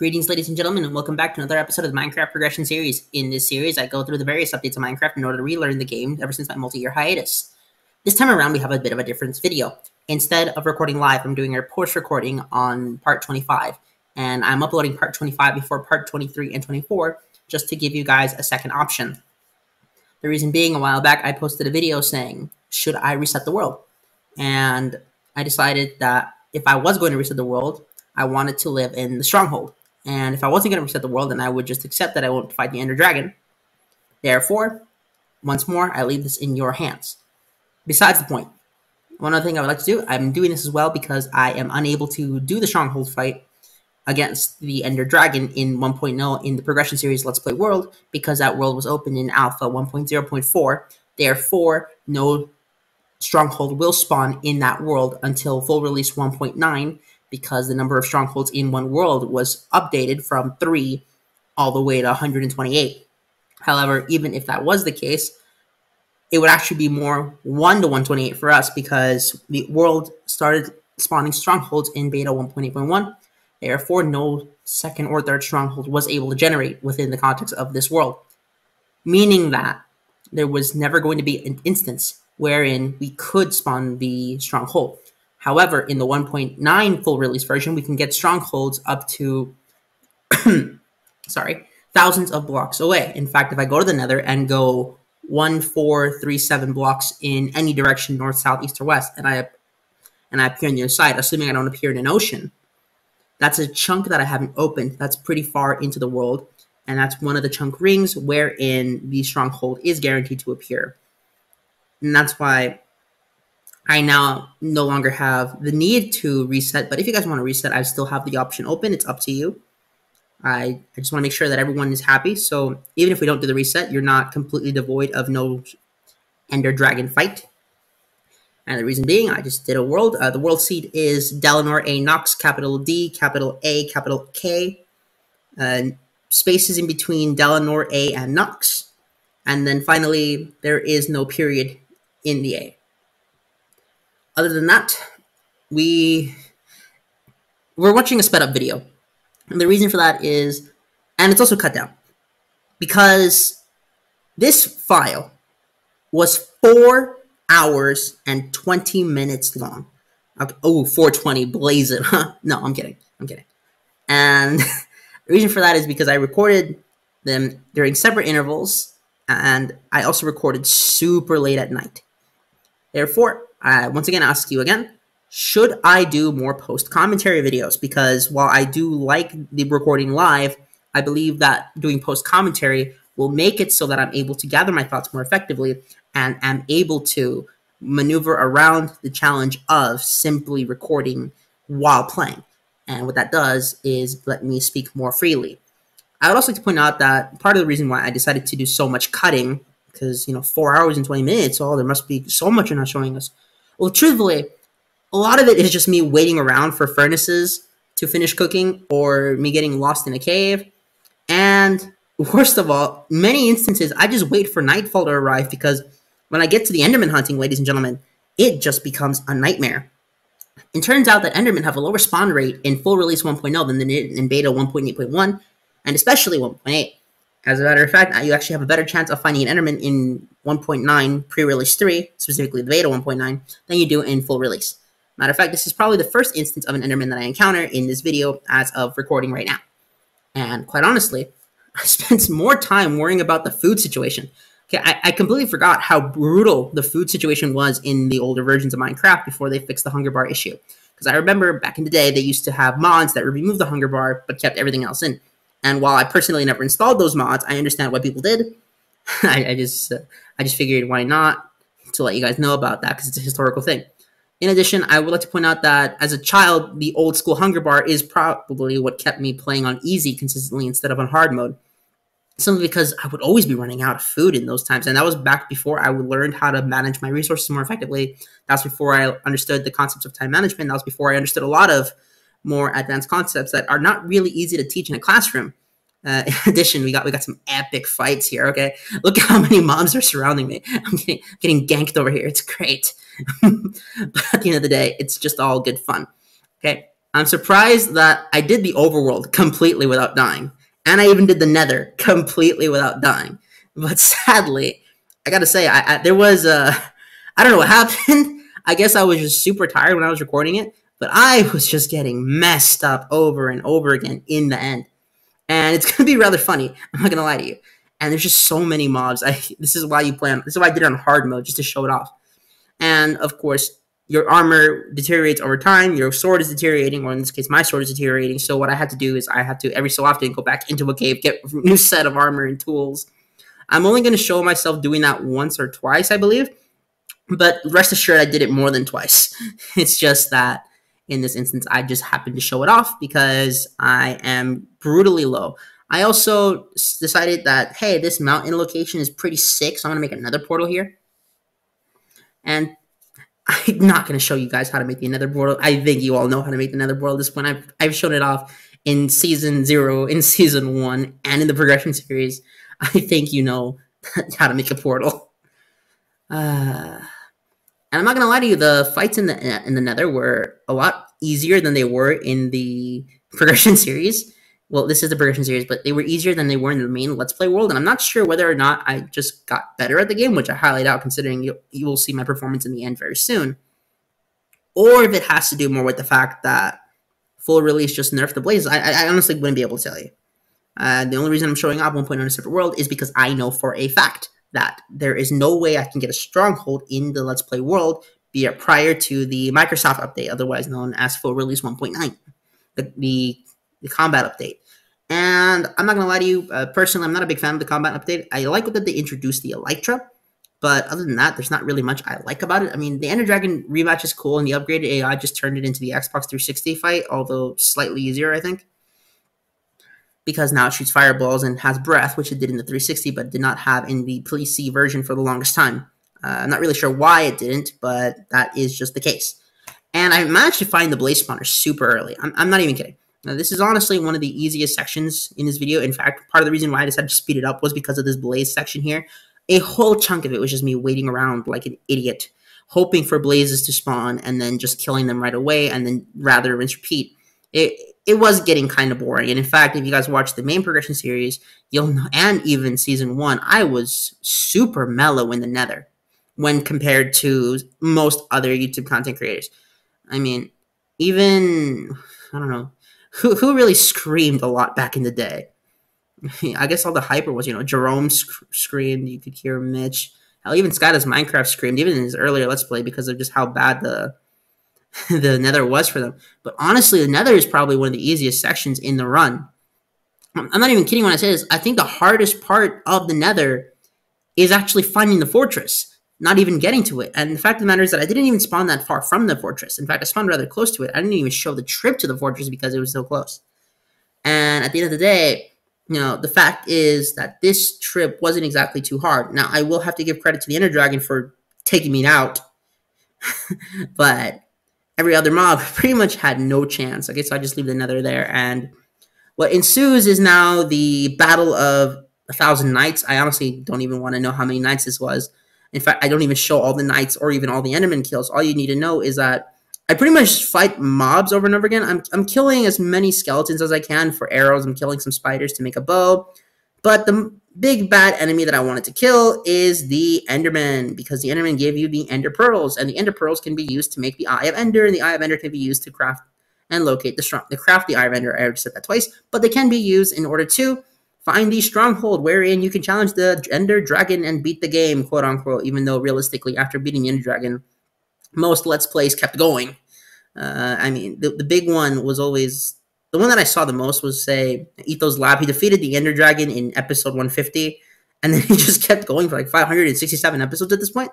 Greetings, ladies and gentlemen, and welcome back to another episode of the Minecraft Progression Series. In this series, I go through the various updates of Minecraft in order to relearn the game ever since my multi-year hiatus. This time around, we have a bit of a different video. Instead of recording live, I'm doing a post-recording on part 25, and I'm uploading part 25 before part 23 and 24, just to give you guys a second option. The reason being, a while back, I posted a video saying, should I reset the world? And I decided that if I was going to reset the world, I wanted to live in the stronghold. And if I wasn't going to reset the world, then I would just accept that I won't fight the Ender Dragon. Therefore, once more, I leave this in your hands. Besides the point, one other thing I would like to do, I'm doing this as well because I am unable to do the Stronghold fight against the Ender Dragon in 1.0 in the Progression Series Let's Play world, because that world was open in Alpha 1.0.4. Therefore, no Stronghold will spawn in that world until full release 1.9, because the number of strongholds in one world was updated from 3 all the way to 128. However, even if that was the case, it would actually be more 1 to 128 for us, because the world started spawning strongholds in beta 1.8.1. Therefore, no second or third stronghold was able to generate within the context of this world, meaning that there was never going to be an instance wherein we could spawn the stronghold. However, in the 1.9 full release version, we can get strongholds up to, thousands of blocks away. In fact, if I go to the Nether and go 1, 4, 3, 7 blocks in any direction, north, south, east, or west, and I appear on the other side, assuming I don't appear in an ocean, that's a chunk that I haven't opened. That's pretty far into the world, and that's one of the chunk rings wherein the stronghold is guaranteed to appear. And that's why I now no longer have the need to reset, but if you guys want to reset, I still have the option open. It's up to you. I just want to make sure that everyone is happy, so even if we don't do the reset, you're not completely devoid of no Ender Dragon fight. And the reason being, I just did a world. The world seed is Dalinor A Nox, capital D, capital A, capital K. Spaces in between Dalinor A and Nox. And then finally, there is no period in the A. Other than that, we're watching a sped up video. And the reason for that is, and it's also cut down, because this file was 4 hours and 20 minutes long. Okay. Oh, 420, blaze it, huh? No, I'm kidding. And the reason for that is because I recorded them during separate intervals, and I also recorded super late at night. Therefore, I once again ask you again, should I do more post-commentary videos? Because while I do like the recording live, I believe that doing post-commentary will make it so that I'm able to gather my thoughts more effectively and am able to maneuver around the challenge of simply recording while playing. And what that does is let me speak more freely. I would also like to point out that part of the reason why I decided to do so much cutting, because, 4 hours and 20 minutes, there must be so much you're not showing us. Well, truthfully, a lot of it is just me waiting around for furnaces to finish cooking, or me getting lost in a cave. And worst of all, many instances, I just wait for nightfall to arrive, because when I get to the Enderman hunting, ladies and gentlemen, it just becomes a nightmare. It turns out that Endermen have a lower spawn rate in full release 1.0 than they did in beta 1.8.1, and especially 1.8. As a matter of fact, you actually have a better chance of finding an Enderman in 1.9 pre-release 3, specifically the beta 1.9, than you do in full release. Matter of fact, this is probably the first instance of an Enderman that I encounter in this video as of recording right now. And quite honestly, I spent more time worrying about the food situation. Okay, I completely forgot how brutal the food situation was in the older versions of Minecraft before they fixed the hunger bar issue. Because I remember back in the day, they used to have mods that removed the hunger bar but kept everything else in. And while I personally never installed those mods, I understand why people did. I just figured why not, to let you guys know about that, because it's a historical thing. In addition, I would like to point out that as a child, the old school hunger bar is probably what kept me playing on easy consistently instead of on hard mode. Simply because I would always be running out of food in those times. And that was back before I learned how to manage my resources more effectively. That was before I understood the concepts of time management. That was before I understood a lot of more advanced concepts that are not really easy to teach in a classroom. In addition, we got some epic fights here, okay? Look at how many mobs are surrounding me. I'm getting ganked over here. It's great. But at the end of the day, it's just all good fun, okay? I'm surprised that I did the overworld completely without dying. And I even did the nether completely without dying. But sadly, I gotta say, there was a. I don't know what happened. I guess I was just super tired when I was recording it. But I was just getting messed up over and over again in the end. And it's gonna be rather funny. I'm not gonna lie to you. And there's just so many mobs. This is why you play on. This is why I did it on hard mode, just to show it off. And of course, your armor deteriorates over time. Your sword is deteriorating, or in this case, my sword is deteriorating. So what I had to do is I had to every so often go back into a cave, get a new set of armor and tools. I'm only going to show myself doing that once or twice, I believe. But rest assured, I did it more than twice. It's just that in this instance, I just happened to show it off because I am brutally low. I also decided that, hey, this mountain location is pretty sick, so I'm going to make another portal here. And I'm not going to show you guys how to make the nether portal. I think you all know how to make the nether portal at this point. I've shown it off in Season 0, in Season 1, and in the progression series. I think you know how to make a portal. And I'm not going to lie to you, the fights in the nether were a lot easier than they were in the progression series. Well, this is the progression series, but they were easier than they were in the main Let's Play world, and I'm not sure whether or not I just got better at the game, which I highly doubt considering you will see my performance in the end very soon, or if it has to do more with the fact that full release just nerfed the blazes. I honestly wouldn't be able to tell you. The only reason I'm showing off 1.0 in a separate world is because I know for a fact that there is no way I can get a stronghold in the Let's Play world, be it prior to the Microsoft update, otherwise known as full release 1.9, the combat update. And I'm not going to lie to you, personally, I'm not a big fan of the combat update. I like that they introduced the Elytra, but other than that, there's not really much I like about it. I mean, the Ender Dragon rematch is cool, and the upgraded AI just turned it into the Xbox 360 fight, although slightly easier, I think. Because now it shoots fireballs and has breath, which it did in the 360, but did not have in the PC version for the longest time. I'm not really sure why it didn't, but that is just the case. And I managed to find the blaze spawner super early. I'm not even kidding. Now, this is honestly one of the easiest sections in this video. In fact, part of the reason why I decided to speed it up was because of this blaze section here. A whole chunk of it was just me waiting around like an idiot, hoping for blazes to spawn and then just killing them right away and then rather rinse repeat. It was getting kind of boring. And in fact, if you guys watch the main progression series, you'll know, and even Season 1, I was super mellow in the nether when compared to most other YouTube content creators. I mean, even, I don't know, who really screamed a lot back in the day? I guess all the hyper was, Jerome screamed. You could hear Mitch. Hell, even Skydoes Minecraft screamed, even in his earlier Let's Play, because of just how bad the nether was for them. But honestly, the nether is probably one of the easiest sections in the run. I'm not even kidding when I say this. I think the hardest part of the nether is actually finding the fortress, not even getting to it. And the fact of the matter is that I didn't even spawn that far from the fortress. In fact, I spawned rather close to it. I didn't even show the trip to the fortress because it was so close. And at the end of the day, the fact is that this trip wasn't exactly too hard. Now, I will have to give credit to the Ender Dragon for taking me out. But every other mob pretty much had no chance. Okay, so I just leave the nether there. And what ensues is now the Battle of 1,000 Knights. I honestly don't even want to know how many knights this was. In fact, I don't even show all the knights or even all the Enderman kills. All you need to know is that I pretty much fight mobs over and over again. I'm killing as many skeletons as I can for arrows. I'm killing some spiders to make a bow. But the big bad enemy that I wanted to kill is the Enderman, because the Enderman gave you the Ender Pearls, and the Ender Pearls can be used to make the Eye of Ender, and the Eye of Ender can be used to craft and locate the Eye of Ender. I already said that twice, but they can be used in order to find the stronghold wherein you can challenge the Ender Dragon and beat the game, quote unquote, even though realistically, after beating the Ender Dragon, most Let's Plays kept going. I mean, the big one was always, the one that I saw the most was, say, Etho's Lab. He defeated the Ender Dragon in episode 150, and then he just kept going for like 567 episodes at this point.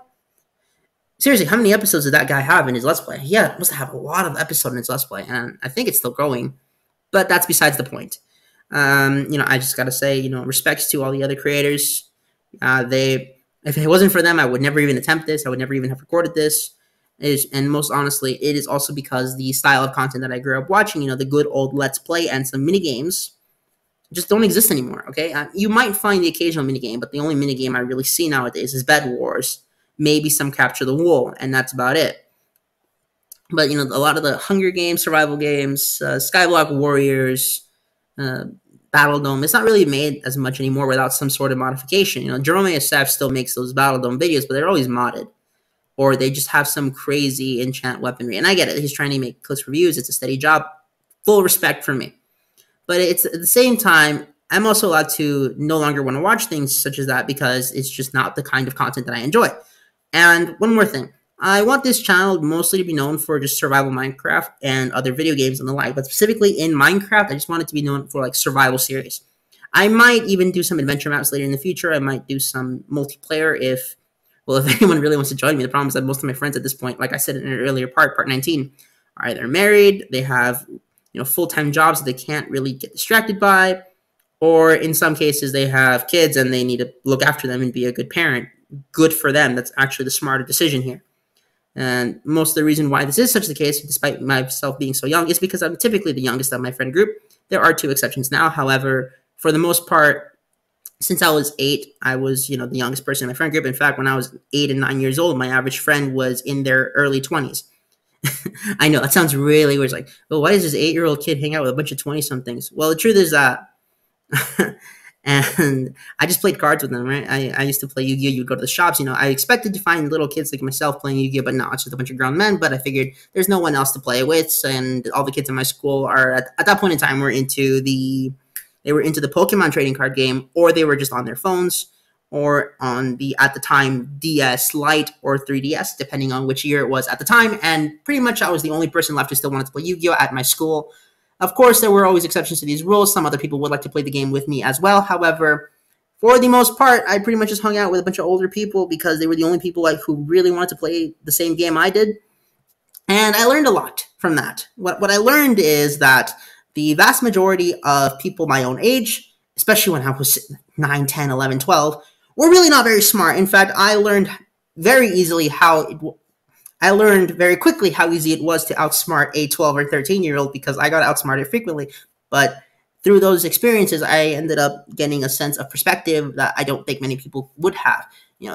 Seriously, how many episodes did that guy have in his Let's Play? Yeah, must have a lot of episodes in his Let's Play, and I think it's still growing, but that's besides the point. I just gotta say, respects to all the other creators. If it wasn't for them, I would never even attempt this. I would never even have recorded this. And most honestly, it is also because the style of content that I grew up watching, the good old Let's Play and some minigames, just don't exist anymore, okay? You might find the occasional minigame, but the only minigame I really see nowadays is Bed Wars, maybe some Capture the Wool, and that's about it. But you know, a lot of the Hunger Games, survival games, Skyblock Warriors, uh, Battle Dome, it's not really made as much anymore without some sort of modification. You know, Jerome ASF still makes those Battle Dome videos, but they're always modded, or they just have some crazy enchant weaponry. And I get it; he's trying to make close reviews. It's a steady job. Full respect for me. But it's at the same time, I'm also allowed to no longer want to watch things such as that because it's just not the kind of content that I enjoy. And one more thing. I want this channel mostly to be known for just survival Minecraft and other video games and the like, but specifically in Minecraft, I just want it to be known for like survival series. I might even do some adventure maps later in the future. I might do some multiplayer if anyone really wants to join me. The problem is that most of my friends at this point, like I said in an earlier part 19, are either married, they have full-time jobs that they can't really get distracted by, or in some cases they have kids and they need to look after them and be a good parent. Good for them. That's actually the smarter decision here. And most of the reason why this is such the case, despite myself being so young, is because I'm typically the youngest of my friend group. There are 2 exceptions now. However, for the most part, since I was 8, I was, the youngest person in my friend group. In fact, when I was 8 and 9 years old, my average friend was in their early 20s. I know, that sounds really weird. It's like, well, why does this 8-year-old kid hang out with a bunch of 20-somethings? Well, the truth is that and I just played cards with them, right? I used to play Yu-Gi-Oh! You'd go to the shops, I expected to find little kids like myself playing Yu-Gi-Oh! But no, it's just a bunch of grown men. But I figured there's no one else to play with, and all the kids in my school are, at that point in time, were into the Pokemon trading card game, or they were just on their phones, or on the, at the time, DS Lite or 3DS, depending on which year it was at the time. And pretty much I was the only person left who still wanted to play Yu-Gi-Oh! At my school. Of course, there were always exceptions to these rules. Some other people would like to play the game with me as well. However, for the most part, I pretty much just hung out with a bunch of older people because they were the only people who really wanted to play the same game I did. And I learned a lot from that. What I learned is that the vast majority of people my own age, especially when I was 9, 10, 11, 12, were really not very smart. In fact, I learned very quickly how easy it was to outsmart a 12 or 13-year-old because I got outsmarted frequently. But through those experiences, I ended up getting a sense of perspective that I don't think many people would have.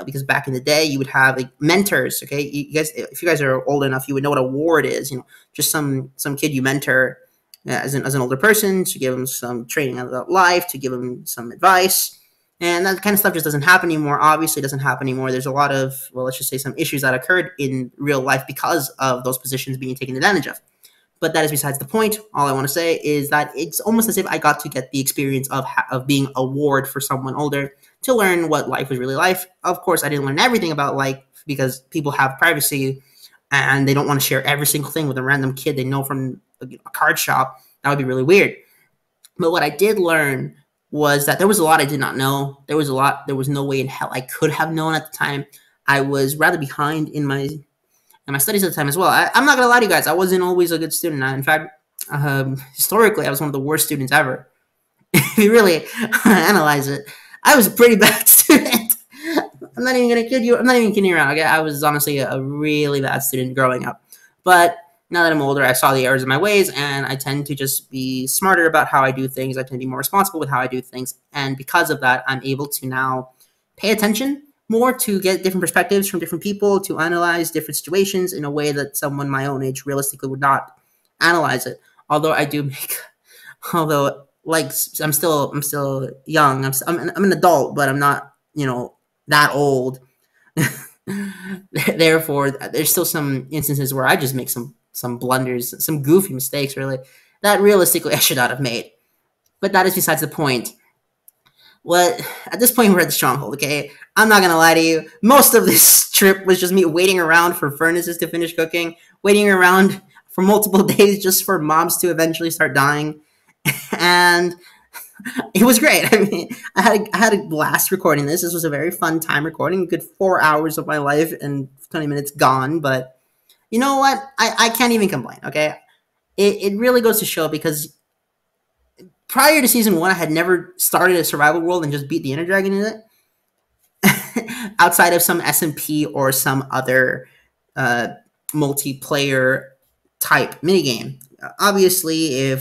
Because back in the day, you would have mentors. Okay, you guys, if you guys are old enough, you would know what a ward is. Just some kid you mentor as an older person to give them some training about life, to give them some advice. And that kind of stuff just doesn't happen anymore. Obviously, it doesn't happen anymore. There's a lot of, let's just say some issues that occurred in real life because of those positions being taken advantage of. But that is besides the point. All I want to say is that it's almost as if I got to get the experience of being a ward for someone older to learn what life was really like. Of course, I didn't learn everything about life because people have privacy and they don't want to share every single thing with a random kid they know from a card shop. That would be really weird. But what I did learn was that there was a lot I did not know. There was no way in hell I could have known at the time. I was rather behind in my studies at the time as well. I'm not going to lie to you guys. I wasn't always a good student. In fact, historically, I was one of the worst students ever. If you really analyze it, I was a pretty bad student. I'm not even going to kid you. I'm not even kidding around. Okay? I was honestly a really bad student growing up. But now that I'm older, I saw the errors of my ways, and I tend to just be smarter about how I do things. I tend to be more responsible with how I do things. And because of that, I'm able to now pay attention more, to get different perspectives from different people, to analyze different situations in a way that someone my own age realistically would not analyze it. Although I do make, I'm still young. I'm an adult, but I'm not, that old. Therefore, there's still some instances where I just make some blunders, some goofy mistakes, really, that realistically I should not have made. But that is besides the point. At this point, we're at the stronghold, okay? I'm not gonna lie to you. Most of this trip was just me waiting around for furnaces to finish cooking, waiting around for multiple days just for mobs to eventually start dying. And it was great. I mean, I had a blast recording this. This was a very fun time recording. A good 4 hours of my life and 20 minutes gone. But you know what? I can't even complain, okay? It really goes to show because prior to Season 1, I had never started a survival world and just beat the Ender Dragon in it. Outside of some SMP or some other multiplayer type minigame. Obviously,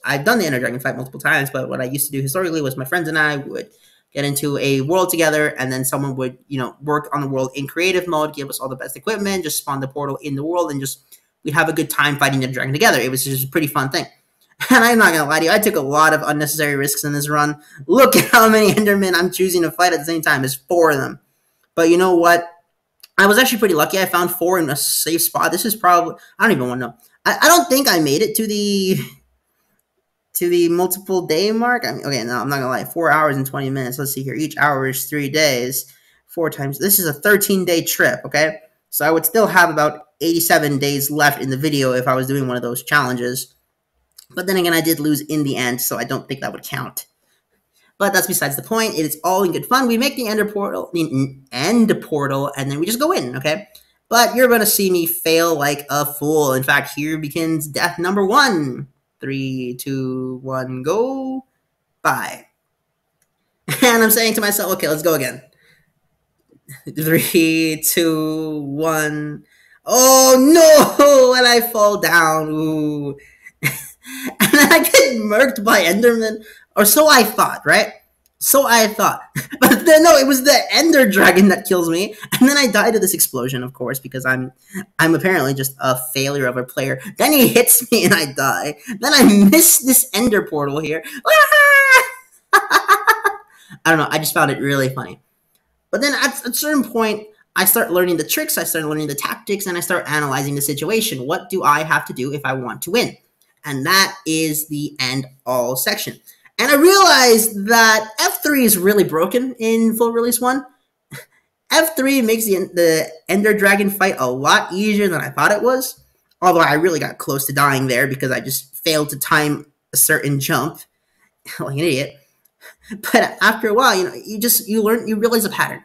I've done the Ender Dragon fight multiple times, but what I used to do historically was my friends and I would get into a world together, and then someone would, work on the world in creative mode, give us all the best equipment, just spawn the portal in the world, and just we'd have a good time fighting the dragon together. It was just a pretty fun thing. And I'm not going to lie to you, I took a lot of unnecessary risks in this run. Look at how many Endermen I'm choosing to fight at the same time. There's 4 of them. But you know what? I was actually pretty lucky. I found 4 in a safe spot. This is probably, I don't even want to know. I don't think I made it to the multiple day mark. I mean, okay, no, I'm not gonna lie. 4 hours and 20 minutes. Let's see here. Each hour is 3 days. 4 times. This is a 13-day trip. Okay, so I would still have about 87 days left in the video if I was doing one of those challenges. But then again, I did lose in the end, so I don't think that would count. But that's besides the point. It is all in good fun. We make the end portal, and then we just go in. Okay. But you're going to see me fail like a fool. In fact, here begins death number 1. 3, 2, 1, go. Bye. And I'm saying to myself, okay, let's go again. 3, 2, 1. Oh, no! And I fall down. Ooh. And then I get murked by Enderman. Or so I thought, right? So I thought. But then, no, it was the Ender Dragon that kills me. And then I die to this explosion, of course, because I'm apparently just a failure of a player. Then he hits me and I die. Then I miss this Ender portal here. I don't know. I just found it really funny. But then at a certain point, I start learning the tricks. I start learning the tactics. And I start analyzing the situation. What do I have to do if I want to win? And that is the end all section. And I realized that F3 is really broken in Full Release 1. F3 makes the Ender Dragon fight a lot easier than I thought it was. Although I really got close to dying there because I just failed to time a certain jump. Like an idiot. But after a while, you realize a pattern.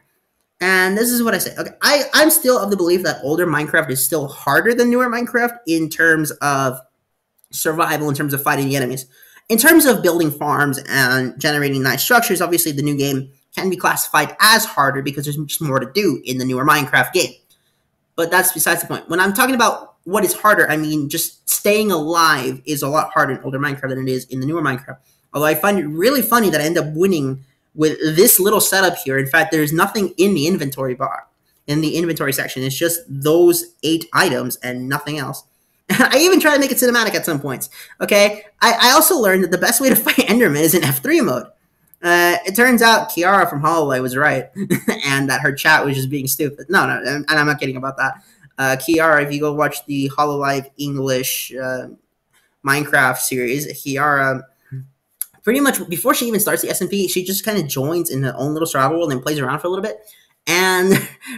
And this is what I say. Okay, I'm still of the belief that older Minecraft is still harder than newer Minecraft in terms of survival, in terms of fighting the enemies. In terms of building farms and generating nice structures, obviously the new game can be classified as harder because there's just more to do in the newer Minecraft game. But that's besides the point. When I'm talking about what is harder, I mean just staying alive is a lot harder in older Minecraft than it is in the newer Minecraft. Although I find it really funny that I end up winning with this little setup here. In fact, there's nothing in the inventory bar, in the inventory section. It's just those 8 items and nothing else. I even try to make it cinematic at some points. Okay, I also learned that the best way to fight Enderman is in F3 mode. It turns out Kiara from Hololive was right, and that her chat was just being stupid. No, and I'm not kidding about that. Kiara, if you go watch the Hololive English Minecraft series, Kiara, pretty much before she even starts the SMP, she just kind of joins in her own little survival world and plays around for a little bit. And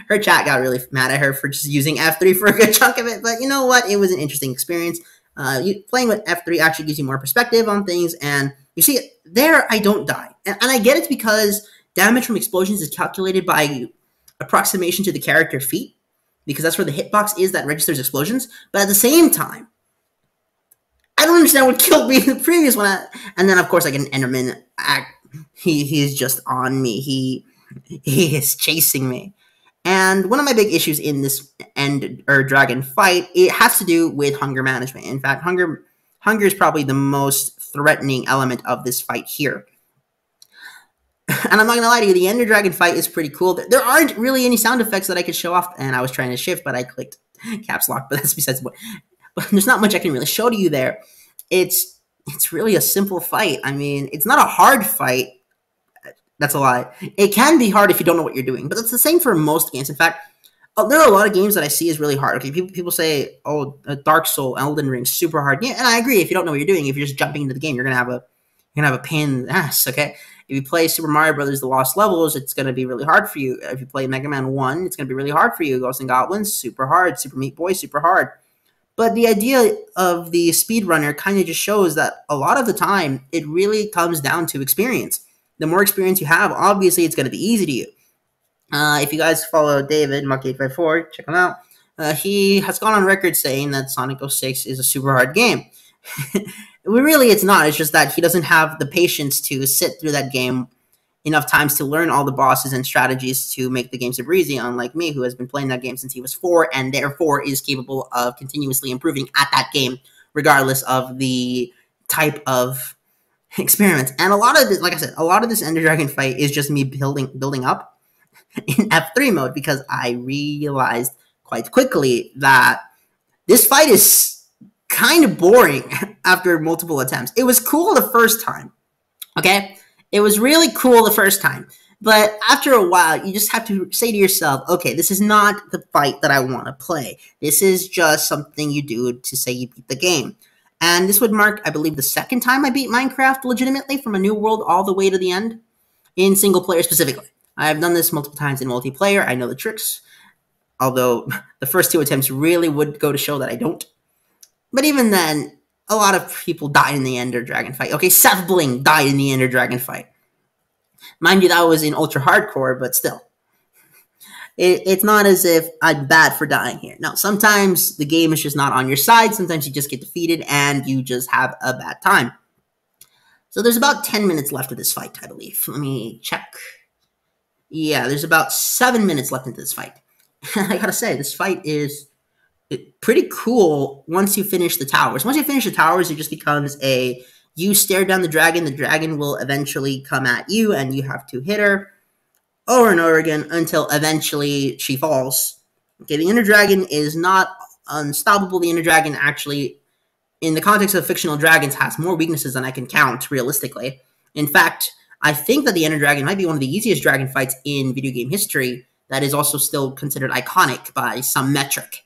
her chat got really mad at her for just using F3 for a good chunk of it. But you know what? It was an interesting experience. Playing with F3 actually gives you more perspective on things. And you see, there I don't die. And I get it's because damage from explosions is calculated by approximation to the character feet. Because that's where the hitbox is that registers explosions. But at the same time, I don't understand what killed me in the previous one. And then, of course, I get an Enderman. He is just on me. He is chasing me. And one of my big issues in this Ender Dragon fight, it has to do with hunger management. In fact, hunger is probably the most threatening element of this fight here. And I'm not going to lie to you, the Ender Dragon fight is pretty cool. There aren't really any sound effects that I could show off, and I was trying to shift, but I clicked caps lock, but that's besides the point. But there's not much I can really show to you there. It's really a simple fight. I mean, it's not a hard fight. That's a lie. It can be hard if you don't know what you're doing, but it's the same for most games. In fact, there are a lot of games that I see as really hard. Okay, people say, "Oh, Dark Soul, Elden Ring, super hard." Yeah, and I agree. If you don't know what you're doing, if you're just jumping into the game, you're gonna have a pain in the ass. Okay, if you play Super Mario Brothers: The Lost Levels, it's gonna be really hard for you. If you play Mega Man 1, it's gonna be really hard for you. Ghosts and Goblins, super hard. Super Meat Boy, super hard. But the idea of the speedrunner kind of just shows that a lot of the time, it really comes down to experience. The more experience you have, obviously, it's going to be easy to you. If you guys follow David, Muck854, check him out. He has gone on record saying that Sonic 06 is a super hard game. Really, it's not. It's just that he doesn't have the patience to sit through that game enough times to learn all the bosses and strategies to make the game super easy, unlike me, who has been playing that game since he was 4, and therefore is capable of continuously improving at that game, regardless of the type of experiments. And a lot of this, like I said, a lot of this Ender Dragon fight is just me building up in F3 mode, because I realized quite quickly that This fight is kind of boring after multiple attempts. It was cool the first time, okay? It was really cool the first time. But after a while, you just have to say to yourself, okay, this is not the fight that I want to play. This is just something you do to say you beat the game. And this would mark, I believe, the second time I beat Minecraft legitimately from a new world all the way to the end, in single player specifically. I've done this multiple times in multiplayer. I know the tricks, although the first 2 attempts really would go to show that I don't. But even then, a lot of people died in the Ender Dragon fight. Okay, Seth Bling died in the Ender Dragon fight. Mind you, that was in ultra hardcore, but still. It's not as if I'm bad for dying here. No, sometimes the game is just not on your side. Sometimes you just get defeated and you just have a bad time. So there's about 10 minutes left of this fight, I believe. Let me check. Yeah, there's about 7 minutes left into this fight. I gotta say, this fight is pretty cool once you finish the towers. Once you finish the towers, it just becomes you stare down the dragon will eventually come at you, and you have to hit her over and over again until eventually she falls. Okay, the Ender Dragon is not unstoppable. The Ender Dragon actually, in the context of fictional dragons, has more weaknesses than I can count, realistically. In fact, I think that the Ender Dragon might be one of the easiest dragon fights in video game history that is also still considered iconic by some metric.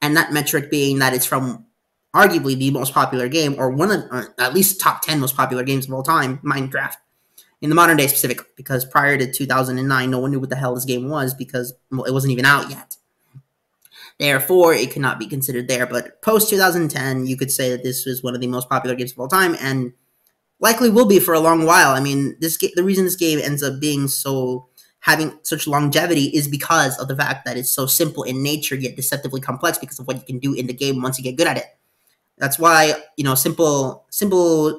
And that metric being that it's from arguably the most popular game, or one of, or at least top 10 most popular games of all time, Minecraft. In the modern day specifically, because prior to 2009, no one knew what the hell this game was because, well, it wasn't even out yet. Therefore, it could not be considered there. But post-2010, you could say that this was one of the most popular games of all time, and likely will be for a long while. I mean, the reason this game ends up being having such longevity is because of the fact that it's so simple in nature, yet deceptively complex because of what you can do in the game once you get good at it. That's why, simple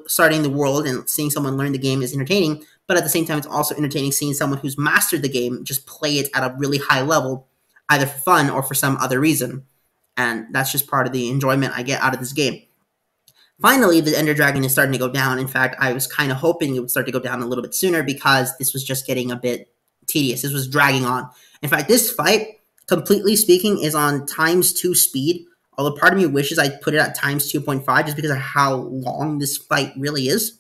starting the world and seeing someone learn the game is entertaining, but at the same time, it's also entertaining seeing someone who's mastered the game just play it at a really high level, either for fun or for some other reason. And that's just part of the enjoyment I get out of this game. Finally, the Ender Dragon is starting to go down. In fact, I was kind of hoping it would start to go down a little bit sooner because this was just getting a bit tedious. This was dragging on. In fact, this fight, completely speaking, is on ×2 speed. Although part of me wishes I put it at ×2.5 just because of how long this fight really is.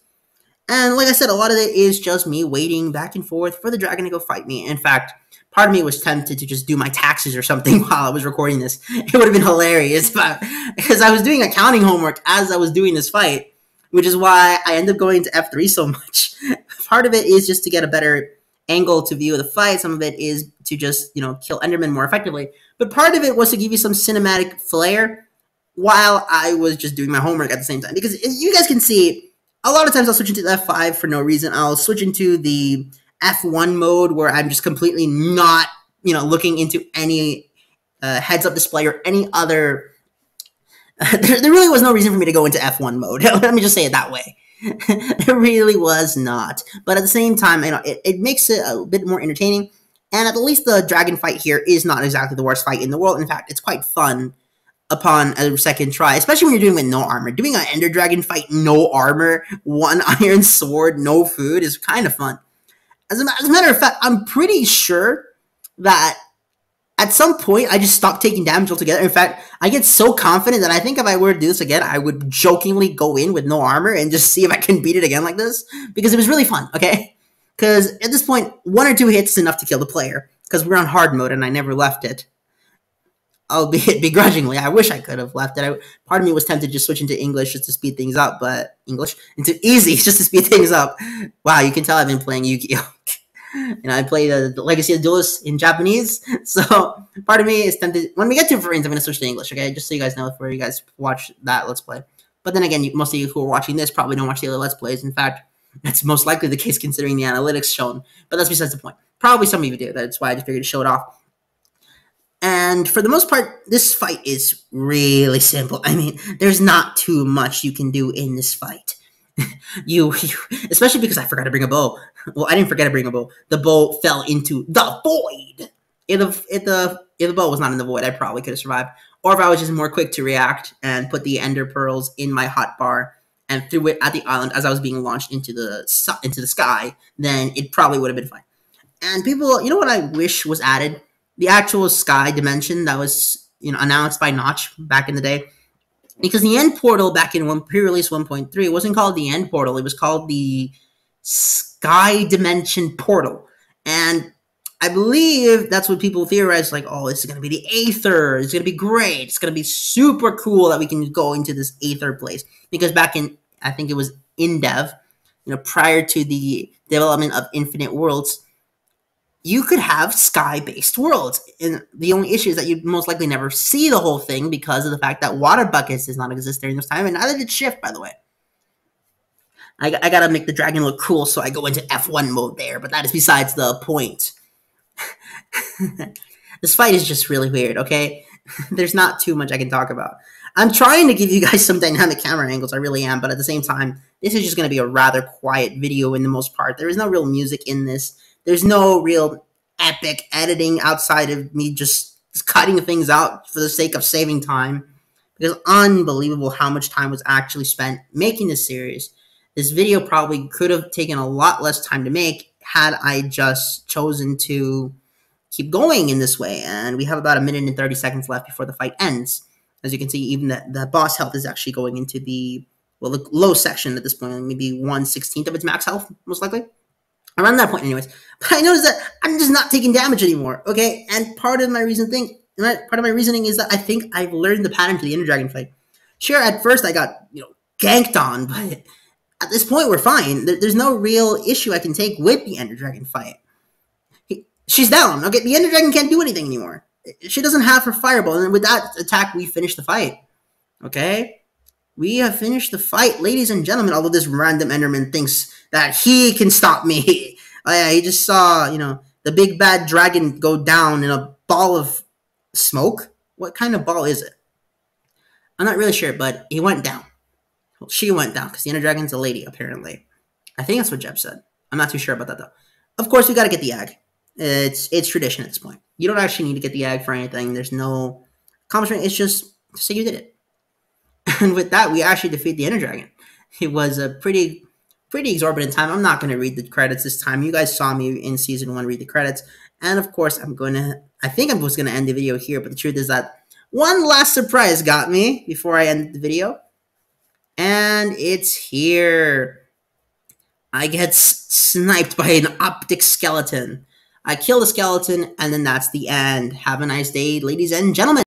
And like I said, a lot of it is just me waiting back and forth for the dragon to go fight me. In fact, part of me was tempted to just do my taxes or something while I was recording this. It would have been hilarious because I was doing accounting homework as I was doing this fight, which is why I ended up going to F3 so much. Part of it is just to get a better angle to view the fight. Some of it is to just, kill Enderman more effectively. But part of it was to give you some cinematic flair while I was just doing my homework at the same time. Because as you guys can see, a lot of times I'll switch into the F5 for no reason. I'll switch into the F1 mode where I'm just completely not, looking into any heads-up display or any other... there really was no reason for me to go into F1 mode. Let me just say it that way. There really was not. But at the same time, it makes it a bit more entertaining. And at least the dragon fight here is not exactly the worst fight in the world. In fact, it's quite fun upon a second try, especially when you're doing it with no armor. Doing an Ender Dragon fight, no armor, 1 iron sword, no food is kind of fun. As a matter of fact, I'm pretty sure that at some point, I just stopped taking damage altogether. In fact, I get so confident that I think if I were to do this again, I would jokingly go in with no armor and just see if I can beat it again like this. Because it was really fun, okay? Because at this point, 1 or 2 hits is enough to kill the player. Because we're on hard mode and I never left it. Albeit begrudgingly. I wish I could have left it. Part of me was tempted to just switch into English just to speed things up. But into easy just to speed things up. Wow, you can tell I've been playing Yu-Gi-Oh! I play the Legacy of Duelists in Japanese. So part of me is tempted. When we get to Friends, I'm going to switch to English, okay? Just so you guys know before you guys watch that Let's Play. But then again, most of you who are watching this probably don't watch the other Let's Plays. In fact, that's most likely the case considering the analytics shown. But that's besides the point. Probably some of you do. That's why I just figured to show it off. And for the most part, this fight is really simple. I mean, there's not too much you can do in this fight. you especially because I forgot to bring a bow. Well, I didn't forget to bring a bow. The bow fell into the void. If the bow was not in the void, I probably could have survived. Or if I was just more quick to react and put the ender pearls in my hotbar and threw it at the island as I was being launched into the sky, then it probably would have been fine. And people, you know what I wish was added? The actual sky dimension that was announced by Notch back in the day. Because the end portal back in pre-release 1.3 wasn't called the end portal. It was called the Sky Dimension Portal. And I believe that's what people theorize, like, oh, this is going to be the Aether. It's going to be great. It's going to be super cool that we can go into this Aether place. Because back in, I think it was in dev, prior to the development of Infinite Worlds, you could have sky-based worlds. And the only issue is that you'd most likely never see the whole thing because of the fact that water buckets does not exist during this time, and neither did Shift, by the way. I gotta make the dragon look cool, so I go into F1 mode there, but that is besides the point. This fight is just really weird, okay? There's not too much I can talk about. I'm trying to give you guys some dynamic camera angles, I really am, but at the same time, this is just going to be a rather quiet video in the most part. There is no real music in this. There's no real epic editing outside of me just cutting things out for the sake of saving time. Because unbelievable how much time was actually spent making this series. This video probably could have taken a lot less time to make had I just chosen to keep going in this way. And we have about 1 minute and 30 seconds left before the fight ends. As you can see, even the boss health is actually going into the low section at this point, maybe 1/16 of its max health, most likely. Around that point, anyways. But I noticed that I'm just not taking damage anymore, okay? And part of my reasoning is that I think I've learned the pattern to the Ender Dragon fight. Sure, at first I got, ganked on, but at this point we're fine. There's no real issue I can take with the Ender Dragon fight. She's down, okay? The Ender Dragon can't do anything anymore. She doesn't have her fireball, and with that attack, we finish the fight, okay? We have finished the fight, ladies and gentlemen, although this random Enderman thinks that he can stop me. Oh, yeah, he just saw, the big bad dragon go down in a ball of smoke. What kind of ball is it? I'm not really sure, but he went down. Well, she went down, because the Ender Dragon's a lady, apparently. I think that's what Jeb said. I'm not too sure about that, though. Of course, we got to get the egg. It's tradition at this point. You don't actually need to get the egg for anything. There's no accomplishment. It's just to say you did it. And with that, we actually defeat the Ender Dragon. It was a pretty exorbitant time. I'm not going to read the credits this time. You guys saw me in Season 1 read the credits. And of course, I think I was going to end the video here, but the truth is that one last surprise got me before I end the video. And it's here. I get sniped by an optic skeleton. I kill the skeleton, and then that's the end. Have a nice day, ladies and gentlemen.